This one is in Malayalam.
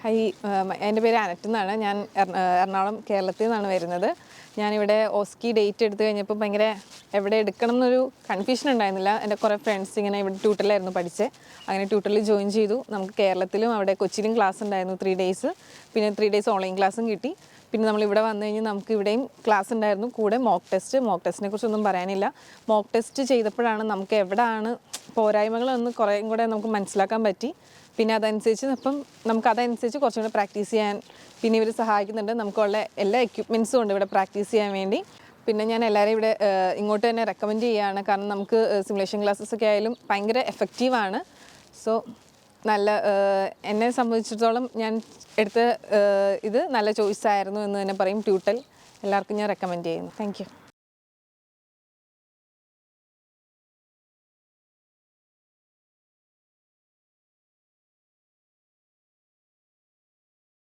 ഹൈ, എൻ്റെ പേര് അനറ്റ് എന്നാണ്. ഞാൻ എറണാകുളം കേരളത്തിൽ നിന്നാണ് വരുന്നത്. ഞാനിവിടെ ഓസ്കി ഡേറ്റ് എടുത്തു കഴിഞ്ഞപ്പോൾ ഭയങ്കര എവിടെ എടുക്കണം എന്നൊരു കൺഫ്യൂഷൻ ഉണ്ടായിരുന്നില്ല. എൻ്റെ കുറേ ഫ്രണ്ട്സ് ഇങ്ങനെ ഇവിടെ ട്യൂട്ടറിലായിരുന്നു പഠിച്ചത്. അങ്ങനെ ട്യൂട്ടറിൽ ജോയിൻ ചെയ്തു. നമുക്ക് കേരളത്തിലും അവിടെ കൊച്ചിയിലും ക്ലാസ് ഉണ്ടായിരുന്നു 3 days. പിന്നെ 3 days ഓൺലൈൻ ക്ലാസ്സും കിട്ടി. പിന്നെ നമ്മളിവിടെ വന്നു കഴിഞ്ഞാൽ നമുക്ക് ഇവിടെയും ക്ലാസ് ഉണ്ടായിരുന്നു. കൂടെ മോക്ക് ടെസ്റ്റിനെ കുറിച്ചൊന്നും പറയാനില്ല. മോക്ക് ടെസ്റ്റ് ചെയ്തപ്പോഴാണ് നമുക്ക് എവിടെയാണ് പോരായ്മകളെന്ന് കുറേയും കൂടെ നമുക്ക് മനസ്സിലാക്കാൻ പറ്റി. പിന്നെ അതനുസരിച്ച് നമുക്കതനുസരിച്ച് കുറച്ചും കൂടെ പ്രാക്ടീസ് ചെയ്യാൻ പിന്നെ ഇവർ സഹായിക്കുന്നുണ്ട്. നമുക്കുള്ള എല്ലാ എക്യുപ്മെൻറ്റ്സും ഉണ്ട് ഇവിടെ പ്രാക്ടീസ് ചെയ്യാൻ വേണ്ടി. പിന്നെ ഞാൻ എല്ലാവരെയും ഇവിടെ ഇങ്ങോട്ട് തന്നെ റെക്കമെൻഡ് ചെയ്യുകയാണ്. കാരണം നമുക്ക് സിമുലേഷൻ ക്ലാസ്സസ് ഒക്കെ ആയാലും ഭയങ്കര എഫക്റ്റീവാണ്. സോ എന്നെ സംബന്ധിച്ചിടത്തോളം ഞാൻ എടുത്ത ഇത് നല്ല ചോയ്സായിരുന്നു എന്ന് തന്നെ പറയും. ട്യൂട്ടൽ എല്ലാവർക്കും ഞാൻ റെക്കമെൻഡ് ചെയ്യുന്നു. Thank you.